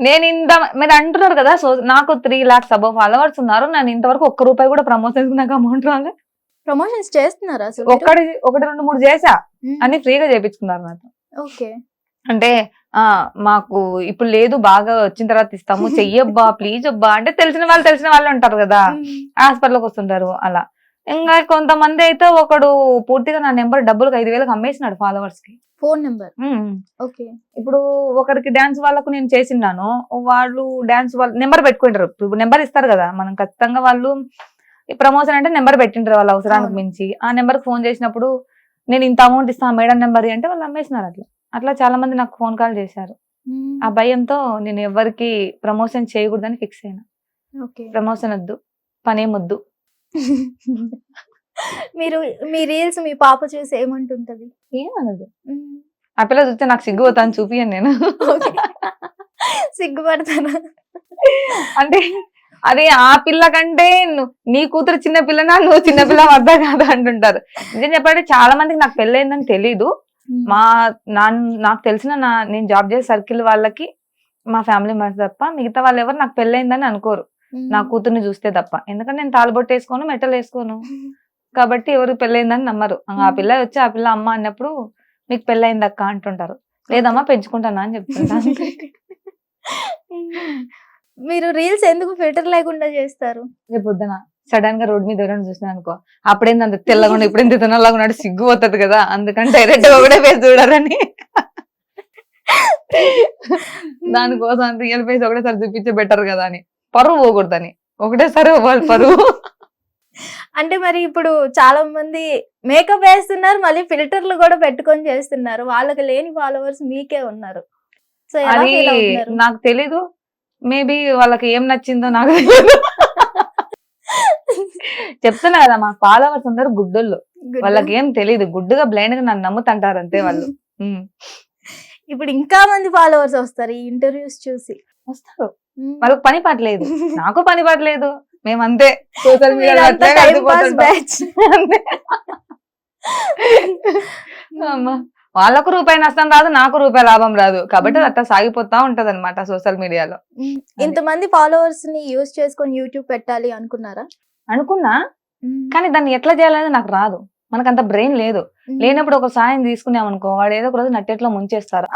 నేను మీరు అంటున్నారు కదా, సో నాకు 3 lakhs అబౌవ్ ఫాలోవర్స్ ఉన్నారు, నేను ఇంతవరకు ఒక్క రూపాయి కూడా ప్రమోషన్స్ నాకు అమౌంట్ రాలే. ప్రమోషన్స్ చేస్తున్నారా అసలు? ఒకటి 2, 3 చేసా, అన్ని ఫ్రీగా చేయించుకున్నారు నాతో. ఓకే. అంటే మాకు ఇప్పుడు లేదు, బాగా వచ్చిన తర్వాత ఇస్తాము, చెయ్యబ్బా ప్లీజ్ అబ్బా అంటే తెలిసిన వాళ్ళు ఉంటారు కదా, హాస్పిటల్కి వస్తుంటారు అలా. ఇంకా కొంతమంది అయితే ఒకడు పూర్తిగా నా నెంబర్ డబ్బులకు 5,000 అమ్మేసినాడు ఫాలోవర్స్ కి. Phone number? ఓకే. ఇప్పుడు ఒకరికి డాన్స్ వాళ్ళకు నేను చేసిన్నాను, వాళ్ళు డాన్స్ వాళ్ళ నెంబర్ పెట్టుకుంటారు, ఇప్పుడు నెంబర్ ఇస్తారు కదా మనం ఖచ్చితంగా, వాళ్ళు ప్రమోషన్ అంటే నెంబర్ పెట్టింటారు వాళ్ళ అవసరానికి మించి. ఆ నెంబర్ కి ఫోన్ చేసినప్పుడు నేను ఇంత అమౌంట్ ఇస్తాను మేడం నెంబర్ అంటే వాళ్ళు అమ్మేసినారు. అట్లా చాలా మంది నాకు ఫోన్ కాల్ చేశారు. ఆ భయంతో నేను ఎవరికి ప్రమోషన్ చేయకూడదని ఫిక్స్ అయినా. ప్రమోషన్ వద్దు, పనేమొద్దు. మీరు మీ రీల్స్ మీ పాప చూసి ఏమంటుంటది? ఏమనదు. ఆ పిల్ల చూస్తే నాకు సిగ్గు పోతాను, చూపియను నేను. సిగ్గుపడతాను అంటే అది ఆ పిల్ల కంటే నీ కూతురు చిన్న పిల్లనా, నువ్వు చిన్నపిల్ల వద్దా కాదా అంటుంటారు. నిజం చెప్పాలంటే చాలా మందికి నాకు పెళ్ళయిందని తెలీదు. నాకు తెలిసిన నేను జాబ్ చేసే సర్కిల్ వాళ్ళకి మా ఫ్యామిలీ మెంబర్స్ తప్ప మిగతా వాళ్ళు ఎవరు నాకు పెళ్ళయిందని అనుకోరు, నా కూతుర్ని చూస్తే తప్ప. ఎందుకంటే నేను తాళబొట్టు వేసుకోను, మెట్టలు వేసుకోను కాబట్టి ఎవరు పెళ్ళయిందని నమ్మరు. ఆ పిల్ల వచ్చి ఆ పిల్ల అమ్మ అన్నప్పుడు మీకు పెళ్ళయింది అక్క అంటుంటారు. లేదమ్మా పెంచుకుంటానా అని చెప్తుంటాను. మీరు రీల్స్ ఎందుకు ఫిల్టర్ లేకుండా చేస్తారు? రేపు పొద్దున సడన్ గా రోడ్ మీద ఎవరైనా చూసినా అనుకో, అప్పుడేంది అంత తెల్లగా ఉండి ఇప్పుడేంత తినలాగా ఉన్నాడు, సిగ్గు పోతుంది కదా, అందుకని డైరెక్ట్ గా ఒకటే ఫేస్ చూడాలని దానికోసం రియల్ ఫేస్ ఒకటేసారి చూపించే బెటర్ కదా అని, పరువు పోకూడదని ఒకటేసారి వాళ్ళు పరువు. అంటే మరి ఇప్పుడు చాలా మంది మేకప్ వేస్తున్నారు, మళ్ళీ ఫిల్టర్లు కూడా పెట్టుకొని చేస్తున్నారు, వాళ్ళకి లేని ఫాలోవర్స్ మీకే ఉన్నారు. సో అది నాకు తెలీదు, మేబీ వాళ్ళకి ఏం నచ్చిందో నాకు తెలియదు. చెప్తున్నా కదా, మా ఫాలోవర్స్ అందరూ గుడ్డోళ్ళు, వాళ్ళకి ఏం తెలీదు, గుడ్డుగా బ్లైండ్ గా నన్ను నమ్ముతుంటారు అంతే వాళ్ళు. ఇప్పుడు ఇంకా మంది ఫాలోవర్స్ వస్తారు ఈ ఇంటర్వ్యూస్ చూసి. వస్తారు, వాళ్ళకి పని పాటలేదు, నాకు పని పాటలేదు, మేమంతే సోషల్ మీడియా. వాళ్ళకు రూపాయి నష్టం రాదు, నాకు రూపాయి లాభం రాదు, కాబట్టి అట్లా సాగిపోతా ఉంటది అనమాట సోషల్ మీడియాలో. ఇంతమంది ఫాలోవర్స్ ని యూజ్ చేసుకొని యూట్యూబ్ పెట్టాలి అనుకున్నారా? అనుకున్నా, కానీ దాన్ని ఎట్లా చేయాలనేది నాకు రాదు, మనకంత బ్రెయిన్ లేదు. లేనప్పుడు ఒక సాయం తీసుకున్నామనుకో, వాడు ఏదో ఒక రోజు నట్టెట్లో ముంచేస్తారు.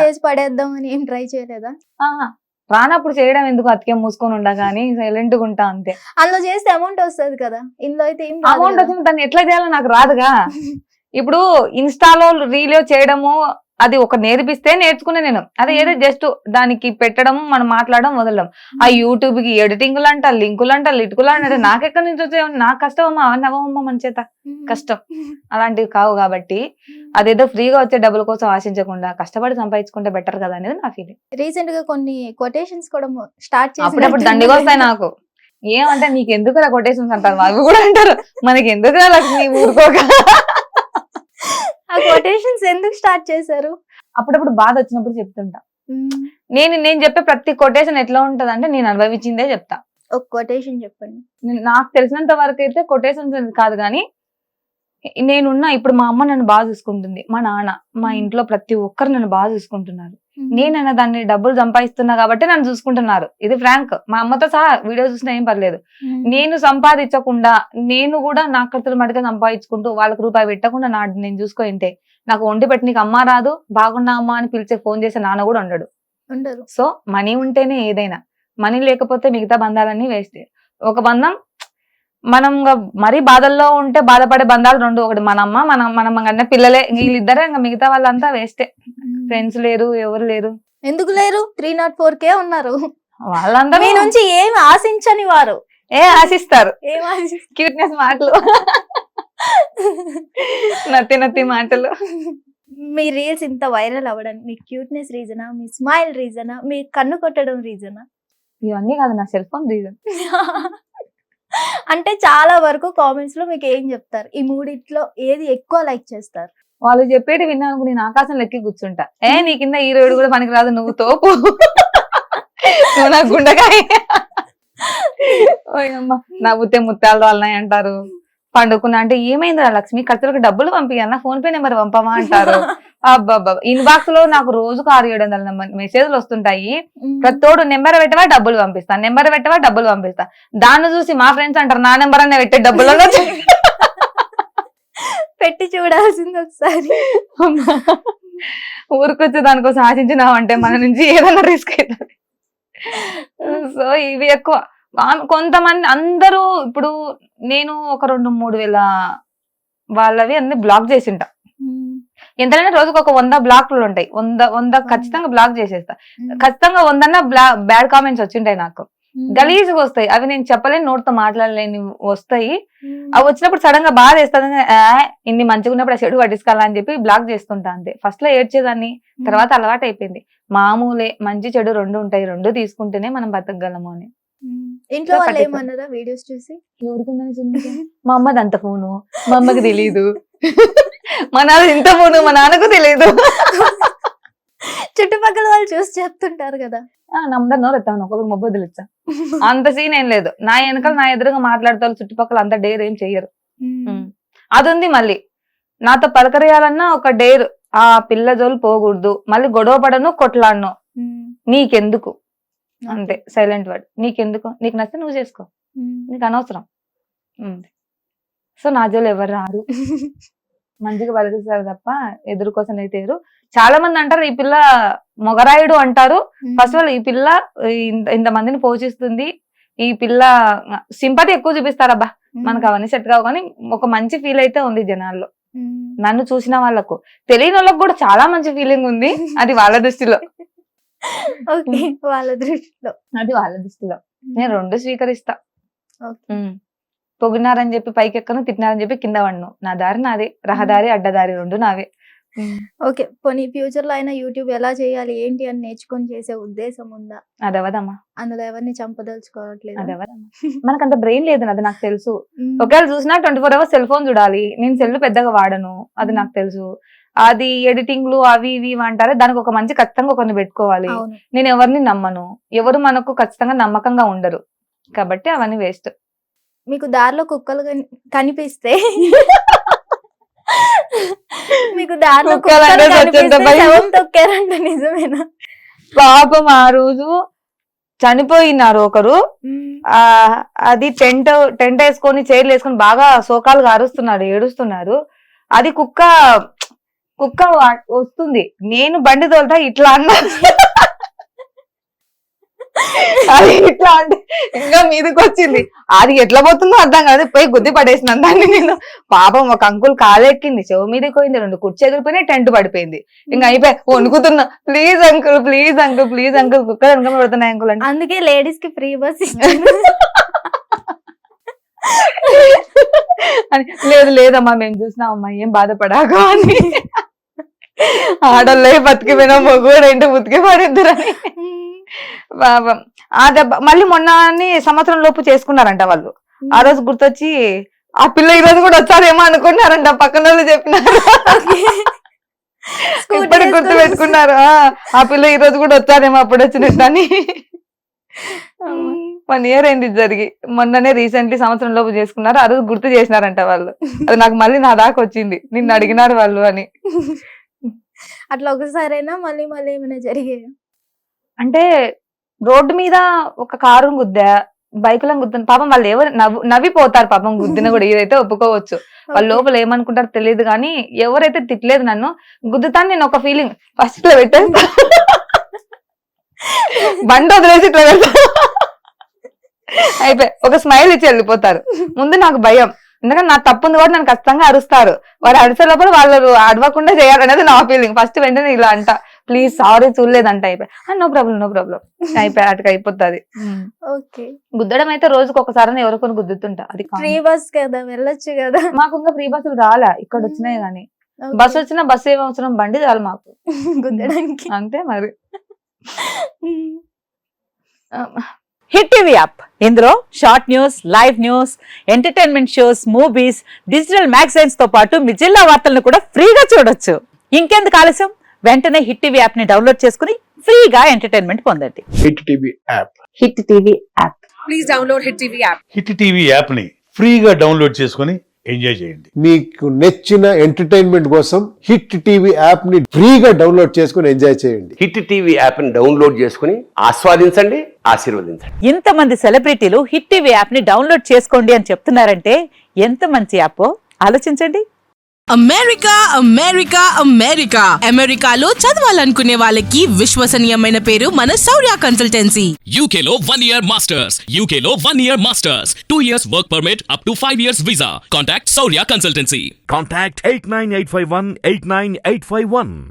చేసి పడేద్దాం అని ఏం ట్రై చేయలేదా? రానప్పుడు చేయడం ఎందుకు, అతికే మూసుకొని ఉండా కానీ సైలెంట్ గా ఉంటా అంతే. అందులో చేస్తే అమౌంట్ వస్తుంది కదా, ఇందులో అయితే అమౌంట్ వచ్చింది, దాన్ని ఎట్లా చేయాలో నాకు రాదుగా. ఇప్పుడు ఇన్స్టాలో రీల్ చేయడము అది ఒక నేర్పిస్తే నేర్చుకునే నేను, అదే ఏదో జస్ట్ దానికి పెట్టడం, మనం మాట్లాడడం వదలడం. ఆ యూట్యూబ్ కి ఎడిటింగ్లు అంట, లింకులు అంట, లిటుకులు అంటే నాకెక్కడి నుంచి వచ్చే, నాకు కష్టం అమ్మా, నవమ్మ మన చేత కష్టం అలాంటివి కావు. కాబట్టి అదేదో ఫ్రీగా వచ్చే డబ్బుల కోసం ఆశించకుండా కష్టపడి సంపాదించుకుంటే బెటర్ కదా అనేది నా ఫీలింగ్. రీసెంట్ గా కొన్ని కొటేషన్స్ కూడా స్టార్ట్ చేసి అప్పుడప్పుడు దండిగా వస్తాయి నాకు. ఏమంటే నీకు ఎందుకు కొటేషన్స్ అంటారు, అవి కూడా అంటారు, మనకి ఎందుకు లక్ష్మి ఊరుకోక. ఆ కొటేషన్స్ ఎందుకు స్టార్ట్ చేశారు? అప్పుడప్పుడు బాధ వచ్చినప్పుడు చెప్తుంటా. నేను చెప్పే ప్రతి కొటేషన్ ఎట్లా ఉంటది అంటే నేను అనుభవించిందే చెప్తా. ఒక కొటేషన్ చెప్పండి. నాకు తెలిసినంత వరకు అయితే కొటేషన్స్ కాదు కానీ, నేనున్నా ఇప్పుడు మా అమ్మ నన్ను బాగా చూసుకుంటుంది, మా నాన్న, మా ఇంట్లో ప్రతి ఒక్కరు నన్ను బాగా చూసుకుంటున్నారు. నేనైనా దాన్ని డబ్బులు సంపాదిస్తున్నా కాబట్టి నన్ను చూసుకుంటున్నారు. ఇది ఫ్రాంక్, మా అమ్మతో సహా వీడియో చూసినా ఏం పర్లేదు. నేను సంపాదించకుండా నేను కూడా నా ఖర్చులు మటుగా సంపాదించుకుంటూ వాళ్ళకి రూపాయి పెట్టకుండా నేను చూసుకోంటే, నాకు వండి పెట్టి నీకు అమ్మ రాదు, బాగున్నా అమ్మ అని పిలిచే ఫోన్ చేసే నాన్న కూడా ఉండడు. సో మనీ ఉంటేనే ఏదైనా, మనీ లేకపోతే మిగతా బంధాలన్నీ వేస్ట్. ఒక బంధం మనం మరీ బాధల్లో ఉంటే బాధపడే బంధాలు రెండు, ఒకటి మన అమ్మ, మనం అన్న పిల్లలే, వీళ్ళిద్దరే, ఇంకా మిగతా వాళ్ళంతా వేస్టే. ఫ్రెండ్స్ లేరు, ఎవరు లేరు. ఎందుకు లేరు? 304K ఉన్నారు, వాళ్ళందరూ మీ నుంచి ఏమి ఆశించని వారు. ఆశిస్తారు, క్యూట్నెస్ మాటలు, నత్తి మాటలు. మీ రీల్స్ ఇంత వైరల్ అవ్వడానికి మీ క్యూట్నెస్ రీజనా, మీ స్మైల్ రీజనా, మీ కన్ను కొట్టడం రీజనా? ఇవన్నీ కాదు, నా సెల్ ఫోన్ రీజన్. అంటే చాలా వరకు కామెంట్స్ లో మీకు ఏం చెప్తారు? ఈ మూడిట్లో ఏది ఎక్కువ లైక్ చేస్తారు? వాళ్ళు చెప్పేటి విన్నాను, నేను ఆకాశం లెక్కి కూర్చుంటా. నీ కింద హీరోయిడ్ కూడా పనికి రాదు, నువ్వు తోపు, నువ్వు నా గుండెకాయ, ఓయమ్మ నా బుత్తే ముత్యాలు రాలినాయి అంటారు. పండుకున్నా అంటే ఏమైందిరా లక్ష్మి, ఖర్చులకు డబ్బులు పంపియన్నా, ఫోన్ పే నెంబర్ పంపమా అంటారు. అబ్బబ్బా ఇన్బాక్స్ లో నాకు రోజుకు 600-700 మెసేజ్లు వస్తుంటాయి. ప్రతోడు నెంబర్ పెట్టవా డబ్బులు పంపిస్తా, నెంబర్ పెట్టవా డబ్బులు పంపిస్తా. దాన్ని చూసి మా ఫ్రెండ్స్ అంటారు నా నెంబర్ అనే పెట్టే డబ్బులలో పెట్టి చూడాల్సింది ఒకసారి. ఊరికొచ్చి దానికోసం ఆశించినామంటే మన నుంచి ఏదైనా రిస్క్ అవుతుంది. సో ఇవి ఎక్కువ. కొంతమంది అందరూ ఇప్పుడు నేను ఒక 2-3 వేల వాళ్ళవి అన్ని బ్లాక్ చేసింటా. ఎంతైనా రోజుకు ఒక 100 బ్లాక్లు ఉంటాయి. 100 ఖచ్చితంగా బ్లాక్ చేసేస్తా. ఖచ్చితంగా 100 బ్యాడ్ కామెంట్స్ వచ్చింటాయి నాకు, గలీజ్గా వస్తాయి. అవి నేను చెప్పలేని, నోటితో మాట్లాడలేని వస్తాయి. అవి వచ్చినప్పుడు సడన్ గా బాధ వేస్తుంది. ఇన్ని మంచిగా ఉన్నప్పుడు ఆ చెడు పట్టించుకోవాలని చెప్పి బ్లాక్ చేస్తుంటా అంతే. ఫస్ట్ లో ఏడ్చేదాన్ని, తర్వాత అలవాటు అయిపోయింది. మామూలే, మంచి చెడు 2 ఉంటాయి, 2 తీసుకుంటేనే మనం బతకగలము అని. ఇంట్లో వాళ్ళు ఏమన్నారా వీడియోస్ చూసి? ఎవరికి మా అమ్మది అంత ఫోను, మా అమ్మకి తెలీదు. మా నాన్న ఇంత ఫోను, మా నాన్నకు తెలీదు. చుట్టుపక్కల వాళ్ళు చూసి చెప్తుంటారు కదా. నమ్మదన్నో ఎత్తాను, ఒక్కొక్కరు మొబ్బొద్దులు ఇచ్చా. అంత సీన్ ఏం లేదు. నా వెనకాల నా ఎదురుగా మాట్లాడతారు చుట్టుపక్కల, అంత డేర్ ఏం చెయ్యరు. అది ఉంది. మళ్ళీ నాతో పలకరేయాలన్నా ఒక డేర్, ఆ పిల్ల జోలు పోకూడదు, మళ్ళీ గొడవ పడను, కొట్లాడను, నీకెందుకు అంతే, సైలెంట్ వర్డ్. నీకెందుకు, నీకు నచ్చితే నువ్వు చేసుకో, నీకు అనవసరం. సో నా జోలు ఎవరు రారు, మంచిగా పలికిస్తారు తప్ప ఎదురు కోసం అయితే. చాలా మంది అంటారు ఈ పిల్ల మొగరాయుడు అంటారు. ఫస్ట్ ఆఫ్ ఆల్ ఈ పిల్ల ఇంతమందిని పోషిస్తుంది, ఈ పిల్ల సింపతి ఎక్కువ చూపిస్తారబ్బా, మనకు అవన్నీ సెట్ కావు. కానీ ఒక మంచి ఫీల్ అయితే ఉంది జనాల్లో. నన్ను చూసిన వాళ్ళకు, తెలియని వాళ్ళకు కూడా చాలా మంచి ఫీలింగ్ ఉంది. అది వాళ్ళ దృష్టిలో. వాళ్ళ దృష్టిలో అది వాళ్ళ దృష్టిలో. నేను 2 స్వీకరిస్తా. పొగినారని చెప్పి పైకి ఎక్కను, తిట్టినారని చెప్పి కింద పడను. నా దారి నాదే, రహదారి అడ్డదారి 2 నావే. ఓకే, పోనీ ఫ్యూచర్ లో అయినా యూట్యూబ్ ఎలా చేయాలి ఏంటి అని నేర్చుకొని చేసే ఉద్దేశం ఉందా? అదవదమ్మా, అందులో ఎవరిని చంపదలుచుకోవట్లేదు. అదవదమ్మా, మనకంత బ్రెయిన్ లేదు, అది నాకు తెలుసు. ఒకవేళ చూసినా 24 hours సెల్ ఫోన్ చూడాలి. నేను సెల్ పెద్దగా వాడను, అది నాకు తెలుసు. అది ఎడిటింగ్లు అవి ఇవి అంటారే, దానికి ఒక మంచి ఖచ్చితంగా ఒకరిని పెట్టుకోవాలి. నేను ఎవరిని నమ్మను, ఎవరు మనకు ఖచ్చితంగా నమ్మకంగా ఉండరు, కాబట్టి అవన్నీ వేస్ట్. మీకు దారిలో కుక్కలు కనిపిస్తే మీకు దారిలో శవం తొక్కారంట, నిజమేనా? పాపం ఆ రోజు చనిపోయినారు ఒకరు. అది టెంట్ వేసుకొని చైర్లు వేసుకొని బాగా శోకాలు గారుస్తున్నారు, ఏడుస్తున్నారు. అది కుక్క వస్తుంది, నేను బండి తోలుతా ఇట్లా అన్నా, అది ఇట్లా అంటే ఇంకా మీదకి వచ్చింది. అది ఎట్లా పోతుందో అర్థం కాదు, పోయి గుద్ది పడేసిన దాన్ని నేను. పాపం ఒక అంకుల్ కాలెక్కింది, చెవు మీదకి పోయింది, 2 కుర్చీ ఎగిరిపోయినాయి, టెంట్ పడిపోయింది. ఇంకా అయిపోయి వణుకుతున్నా, please uncle, please uncle, please uncle, కుక్కలు వెనక పడుతున్నాయి అంకుల్ అంటే. అందుకే లేడీస్ కి ఫ్రీ బస్ అని. లేదు లేదమ్మా, మేము చూసినామమ్మా, ఏం బాధపడాగా అని. ఆడోళ్ళే బతికిపోయినా మొగ్గుడు ఏంటి ఉతికి పడిద్దరని. ఆ దెబ్బ మళ్ళీ మొన్న సంవత్సరం లోపు చేసుకున్నారంట వాళ్ళు. ఆ రోజు గుర్తొచ్చి ఆ పిల్ల ఈ రోజు కూడా వచ్చారేమో అనుకున్నారంట, పక్కన వాళ్ళు చెప్పినారు. ఇప్పటికి గుర్తు పెట్టుకున్నారు, ఆ పిల్ల ఈ రోజు కూడా వచ్చారేమో అప్పుడు వచ్చినట్టని. 1 year అయింది జరిగి, మొన్ననే రీసెంట్లీ సంవత్సరం లోపు చేసుకున్నారు. ఆ రోజు గుర్తు చేసినారంట వాళ్ళు. అది నాకు మళ్ళీ నా దాకా వచ్చింది, నిన్ను అడిగినారు వాళ్ళు అని. అట్లా ఒకసారైనా మళ్ళీ ఏమైనా జరిగాయి అంటే రోడ్డు మీద ఒక కారు గుద్దా, బైకులను గుద్దాను. పాపం వాళ్ళు ఎవరు నవ్విపోతారు పాపం, గుద్దిన కూడా ఇదైతే ఒప్పుకోవచ్చు. వాళ్ళ లోపల ఏమనుకుంటారో తెలియదు. కానీ ఎవరైతే తిట్టలేదు నన్ను, గుద్దుతాను నేను ఒక ఫీలింగ్ ఫస్ట్ లో పెట్టేస్తా, బండి వదిలేసి ఇట్లా పెడతా, అయిపోయి ఒక స్మైల్ ఇచ్చి వెళ్ళిపోతారు. ముందు నాకు భయం, ఎందుకంటే నా తప్పు ఉంది కూడా నన్ను ఖచ్చితంగా అరుస్తారు. వాళ్ళు అరిసే లోపల వాళ్ళు అడవకుండా చేయాలనేది నా ఫీలింగ్. ఫస్ట్ వెంటనే ఇలా అంట, ప్లీజ్ సారీ చూడలేదంట, అయిపోయి నో ప్రాబ్లం అయిపోయి అటుకు అయిపోతుంది. గుద్దడం అయితే రోజుకి ఒకసారి ఎవరికొని గుద్దుతుంటా. అది ఫ్రీ బస్ కదా, వెళ్ళొచ్చు కదా. మాకు ఇంకా ఫ్రీ బస్సులు రాలే, ఇక్కడ వచ్చినాయి. కానీ బస్సు వచ్చినా బస్సు ఏం అవసరం, బండి చాలు మాకు గుద్దడానికి. అంతే మరి. హిట్ టీవీ యాప్, ఇందులో short news, live news, entertainment shows, movies, digital magazines తో పాటు మీ జిల్లా వార్తలను కూడా ఫ్రీగా చూడొచ్చు. ఇంకెందుకు ఆలస్యం, వెంటనే హిట్ టీవీ యాప్ ని డౌన్లోడ్ చేసుకుని ఫ్రీగా ఎంటర్టైన్మెంట్ పొందండి. Hit TV app, hit TV app, please download hit TV app. Hit TV app ని ఫ్రీగా డౌన్లోడ్ చేసుకుని ఎంజాయ్ చేయండి. మీకు నచ్చిన ఎంటర్టైన్మెంట్ కోసం హిట్ టీవీ యాప్ ని ఫ్రీగా డౌన్లోడ్ చేసుకుని ఎంజాయ్ చేయండి. హిట్ టీవీ యాప్ ని డౌన్లోడ్ చేసుకుని ఆస్వాదించండి, ఆశీర్వదించండి. ఇంతమంది సెలబ్రిటీలు హిట్ టీవీ యాప్ ని డౌన్లోడ్ చేసుకోండి అని చెప్తున్నారంటే ఎంత మంచి యాప్ ఆలోచించండి. అమెరికా అమెరికా అమెరికా అమెరికాలో చదవాలనుకునే వాళ్ళకి విశ్వసనీయమైన పేరు మన శౌర్య consultancy. UK Law 1 Year Masters. UK Law 1 Year Masters. 2 years work permit up to 5 years visa. Contact Saurya Consultancy. Contact 89851 89851.